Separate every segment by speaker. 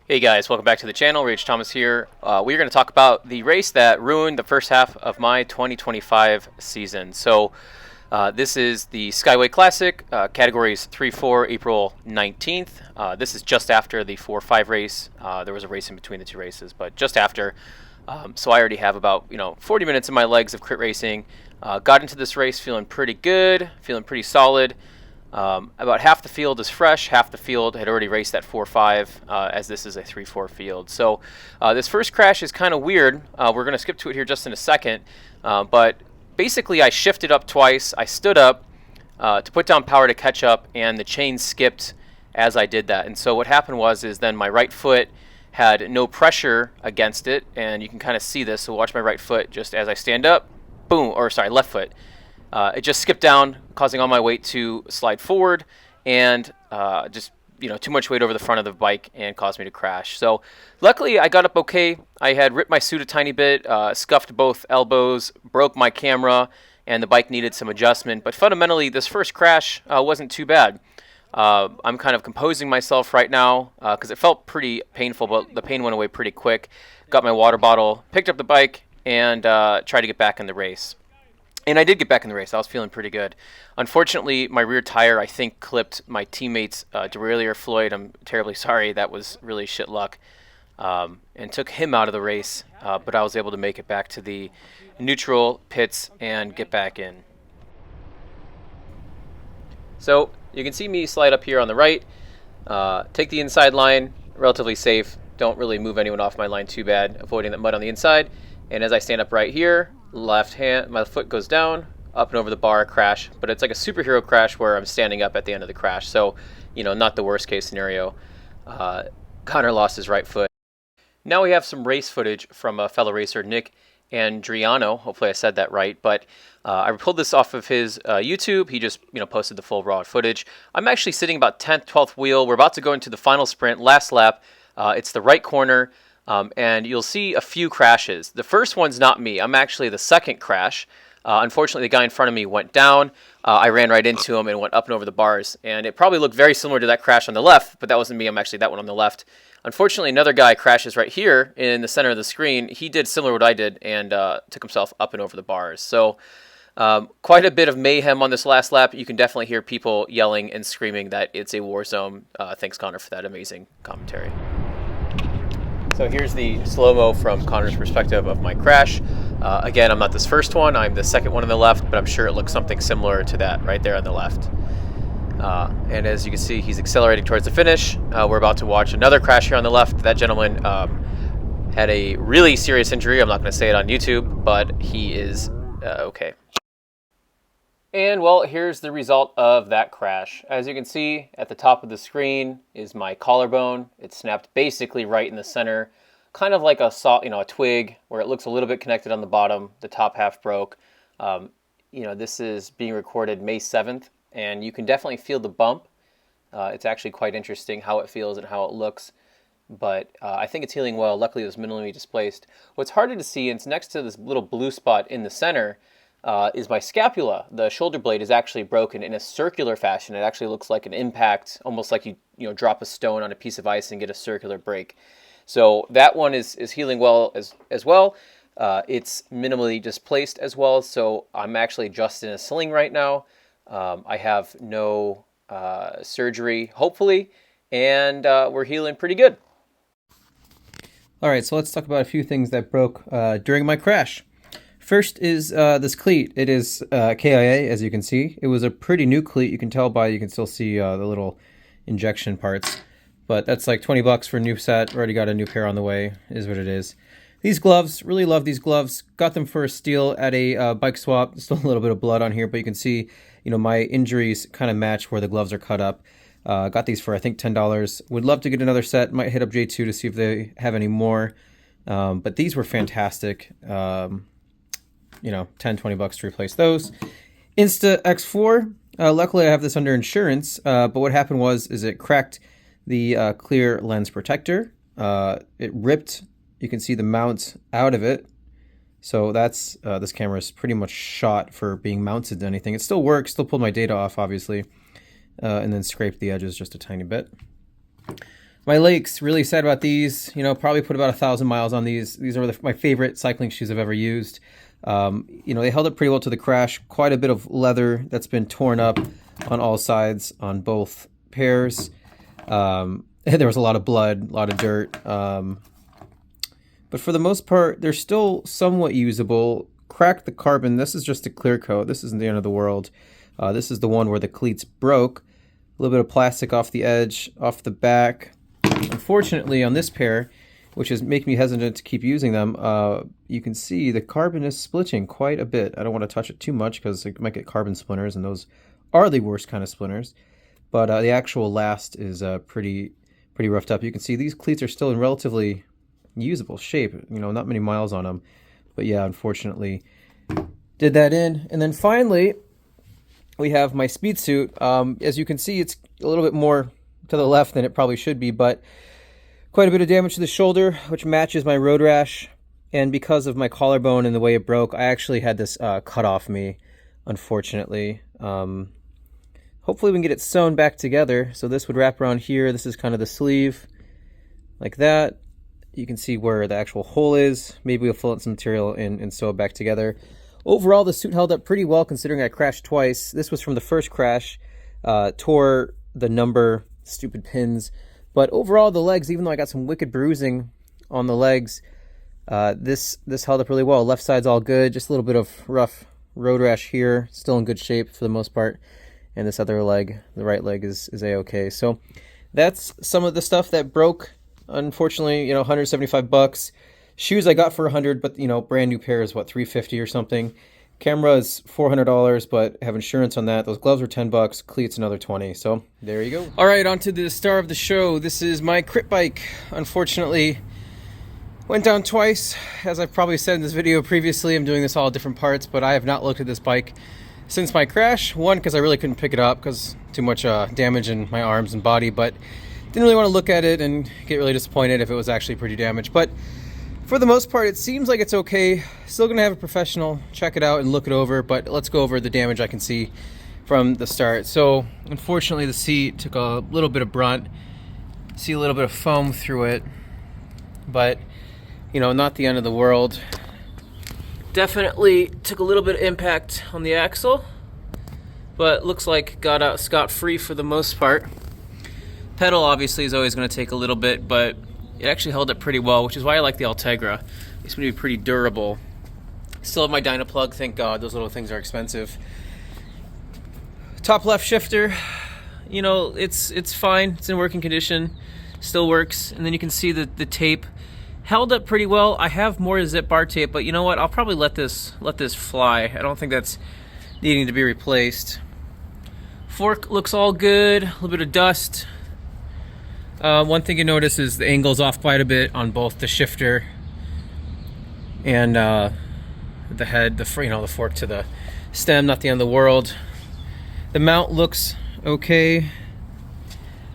Speaker 1: Hey guys, welcome back to the channel. Rach Thomas here. We're going to talk about the race that ruined the first half of my 2025 season. This is the Skyway Classic, categories 3-4, April 19th. This is just after the 4-5 race. There was a race in between the two races, but just after. So I already have about 40 minutes in my legs of crit racing. Got into this race feeling pretty good, feeling pretty solid. About half the field is fresh, half the field had already raced at 4-5, as this is a 3-4 field. So this first crash is kind of weird. We're going to skip to it here just in a second. But basically I shifted up twice. I stood up to put down power to catch up, and the chain skipped as I did that. And so what happened is then my right foot had no pressure against it, and you can kind of see this. So watch my right foot just as I stand up, boom, or sorry, left foot. It just skipped down, causing all my weight to slide forward, and just too much weight over the front of the bike and caused me to crash. So luckily I got up okay. I had ripped my suit a tiny bit, scuffed both elbows, broke my camera, and the bike needed some adjustment. But fundamentally, this first crash wasn't too bad. I'm kind of composing myself right now because it felt pretty painful, but the pain went away pretty quick. Got my water bottle, picked up the bike, and tried to get back in the race. And I did get back in the race. I was feeling pretty good. Unfortunately, my rear tire, I think, clipped my teammate's derailleur fluid. I'm terribly sorry. That was really shit luck. And took him out of the race. But I was able to make it back to the neutral pits and get back in. So you can see me slide up here on the right. Take the inside line. Relatively safe. Don't really move anyone off my line too bad. Avoiding that mud on the inside. And as I stand up right here, left hand, my foot goes down, up and over the bar, crash. But it's like a superhero crash where I'm standing up at the end of the crash. So, not the worst case scenario. Connor lost his right foot. Now we have some race footage from a fellow racer, Nick Andriano. Hopefully I said that right. But I pulled this off of his YouTube. He just, posted the full raw footage. I'm actually sitting about 10th, 12th wheel. We're about to go into the final sprint, last lap. It's the right corner. And you'll see a few crashes. The first one's not me. I'm actually the second crash. Unfortunately, the guy in front of me went down. I ran right into him and went up and over the bars. And it probably looked very similar to that crash on the left, but that wasn't me. I'm actually that one on the left. Unfortunately, another guy crashes right here in the center of the screen. He did similar to what I did and took himself up and over the bars. So quite a bit of mayhem on this last lap. You can definitely hear people yelling and screaming that it's a war zone. Thanks, Connor, for that amazing commentary. So here's the slow-mo from Connor's perspective of my crash. Again, I'm not this first one. I'm the second one on the left, but I'm sure it looks something similar to that right there on the left. And as you can see, he's accelerating towards the finish. We're about to watch another crash here on the left. That gentleman had a really serious injury. I'm not going to say it on YouTube, but he is okay. And well, here's the result of that crash. As you can see, at the top of the screen is my collarbone. It snapped basically right in the center, kind of like a a twig, where it looks a little bit connected on the bottom. The top half broke. This is being recorded May 7th, and you can definitely feel the bump. It's actually quite interesting how it feels and how it looks. But I think it's healing well. Luckily, it was minimally displaced. What's harder to see, and it's next to this little blue spot in the center, is my scapula. The shoulder blade is actually broken in a circular fashion. It actually looks like an impact, almost like you drop a stone on a piece of ice and get a circular break. So that one is healing well as well. It's minimally displaced as well. So I'm actually just in a sling right now. I have no surgery, hopefully, and we're healing pretty good.
Speaker 2: All right, so let's talk about a few things that broke during my crash. First is this cleat. It is KIA, as you can see. It was a pretty new cleat. You can tell you can still see the little injection parts. But that's like $20 for a new set. Already got a new pair on the way, is what it is. These gloves, really love these gloves. Got them for a steal at a bike swap. Still a little bit of blood on here, but you can see, my injuries kind of match where the gloves are cut up. Got these for, I think, $10. Would love to get another set. Might hit up J2 to see if they have any more. But these were fantastic. 10, $20 to replace those. Insta X4, luckily I have this under insurance, but what happened is it cracked the clear lens protector. It ripped, you can see the mount out of it. So that's, this camera is pretty much shot for being mounted to anything. It still works, still pulled my data off, obviously, and then scraped the edges just a tiny bit. My Lakes, really sad about these. You know, probably put about 1,000 miles on these. These are my favorite cycling shoes I've ever used. You know, they held up pretty well to the crash. Quite a bit of leather that's been torn up on all sides on both pairs. There was a lot of blood, a lot of dirt. But for the most part, they're still somewhat usable. Cracked the carbon. This is just a clear coat. This isn't the end of the world. This is the one where the cleats broke. A little bit of plastic off the edge, off the back. Unfortunately, on this pair, which is making me hesitant to keep using them, you can see the carbon is splitting quite a bit. I don't want to touch it too much because it might get carbon splinters, and those are the worst kind of splinters. But the actual last is pretty roughed up. You can see these cleats are still in relatively usable shape. You know, not many miles on them. But yeah, unfortunately, did that in. And then finally, we have my speed suit. As you can see, it's a little bit more to the left than it probably should be, but quite a bit of damage to the shoulder, which matches my road rash. And because of my collarbone and the way it broke, I actually had this cut off me, unfortunately. Hopefully we can get it sewn back together. So this would wrap around here. This is kind of the sleeve, like that. You can see where the actual hole is. Maybe we'll fill in some material and sew it back together. Overall, the suit held up pretty well considering I crashed twice. This was from the first crash. Tore the number, stupid pins. But overall, the legs, even though I got some wicked bruising on the legs, this held up really well. Left side's all good. Just a little bit of rough road rash here. Still in good shape for the most part. And this other leg, the right leg, is a-okay. So that's some of the stuff that broke. Unfortunately, you know, $175. Shoes I got for $100, but you know, brand new pair is what, $350 or something. Camera is $400, but have insurance on that. Those gloves were $10. Cleats another $20. So there you go. All right, on to the star of the show. This is my crit bike. Unfortunately, went down twice. As I've probably said in this video previously, I'm doing this all different parts, but I have not looked at this bike since my crash. One, because I really couldn't pick it up because too much damage in my arms and body, but didn't really want to look at it and get really disappointed if it was actually pretty damaged. But for the most part, it seems like it's okay. Still going to have a professional check it out and look it over, but let's go over the damage I can see from the start. So unfortunately, the seat took a little bit of brunt. See a little bit of foam through it, but you know, not the end of the world. Definitely took a little bit of impact on the axle, but looks like got out scot-free for the most part. Pedal obviously is always going to take a little bit, but it actually held up pretty well, which is why I like the Ultegra. It's going to be pretty durable. Still have my Dynaplug, thank God. Those little things are expensive. Top left shifter, you know, it's fine. It's in working condition, still works. And then you can see the tape held up pretty well. I have more zip bar tape, but you know what? I'll probably let this fly. I don't think that's needing to be replaced. Fork looks all good. A little bit of dust. One thing you notice is the angle's off quite a bit on both the shifter and the head, the fork to the stem. Not the end of the world. The mount looks okay,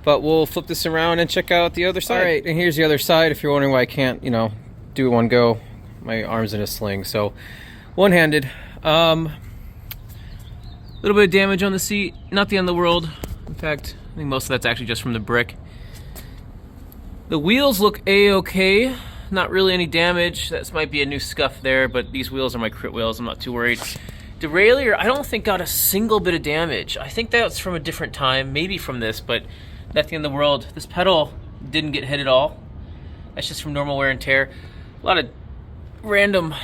Speaker 2: but we'll flip this around and check out the other side. All right, and here's the other side. If you're wondering why I can't, you know, do it one go, my arm's in a sling, so one-handed. Little bit of damage on the seat. Not the end of the world. In fact, I think most of that's actually just from the brick. The wheels look a-okay. Not really any damage. That might be a new scuff there, but these wheels are my crit wheels. I'm not too worried. Derailleur, I don't think got a single bit of damage. I think that's from a different time, maybe from this, but not the end of the world. This pedal didn't get hit at all. That's just from normal wear and tear. A lot of random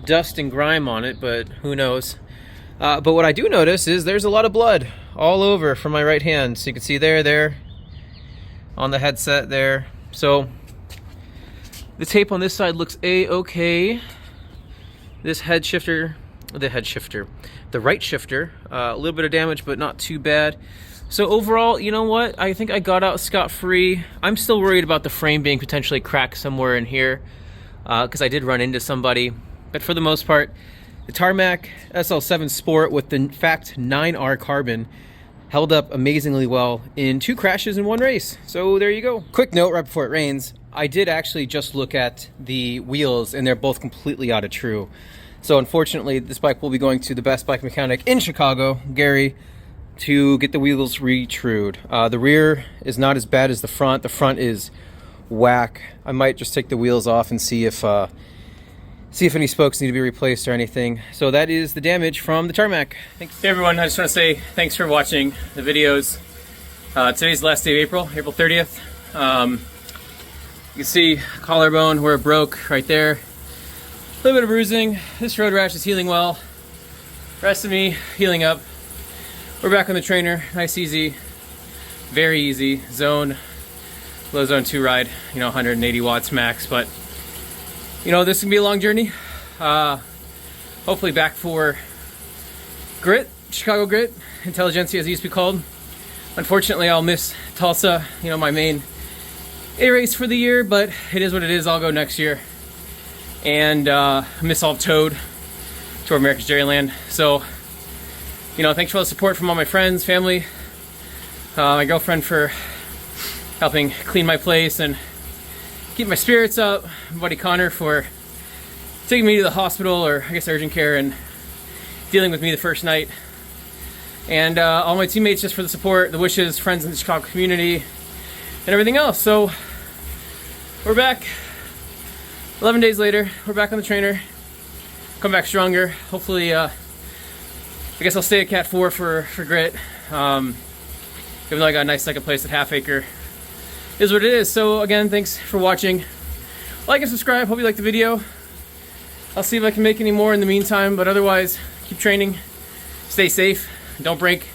Speaker 2: dust and grime on it, but who knows. But what I do notice is there's a lot of blood all over from my right hand. So you can see there, on the headset there. So the tape on this side looks a-okay. This the right shifter, a little bit of damage, but not too bad. So overall, you know what? I think I got out scot-free. I'm still worried about the frame being potentially cracked somewhere in here because I did run into somebody. But for the most part, the Tarmac SL7 Sport with the Fact 9R carbon held up amazingly well in 2 crashes in 1 race. So there you go. Quick note right before it rains, I did actually just look at the wheels and they're both completely out of true. So unfortunately, this bike will be going to the best bike mechanic in Chicago, Gary. to get the wheels re-trued. The rear is not as bad as the front. The front is whack. I might just take the wheels off and see if any spokes need to be replaced or anything. So that is the damage from the tarmac. Thanks. Hey everyone, I just want to say thanks for watching the videos. Today's the last day of April 30th. You can see collarbone where it broke right there. A little bit of bruising. This road rash is healing well. Rest of me healing up. We're back on the trainer, nice, easy, very easy zone, low zone 2 ride, 180 watts max, but this can be a long journey. Hopefully back for grit, Chicago grit, intelligentsia as it used to be called. Unfortunately, I'll miss Tulsa, my main A race for the year, but it is what it is. I'll go next year. And miss all of Toad, Tour America's Dairyland. So, thanks for all the support from all my friends, family, my girlfriend for helping clean my place and keep my spirits up, my buddy Connor for taking me to the hospital, or I guess urgent care, and dealing with me the first night. And all my teammates just for the support, the wishes, friends in the Chicago community, and everything else. So we're back 11 days later. We're back on the trainer, come back stronger. Hopefully I guess I'll stay at Cat 4 for grit, even though I got a nice second place at Half Acre. Is what it is. So again, thanks for watching. Like and subscribe. Hope you liked the video. I'll see if I can make any more in the meantime, but otherwise keep training, stay safe, don't break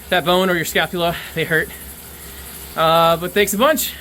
Speaker 2: that bone or your scapula, they hurt. But thanks a bunch.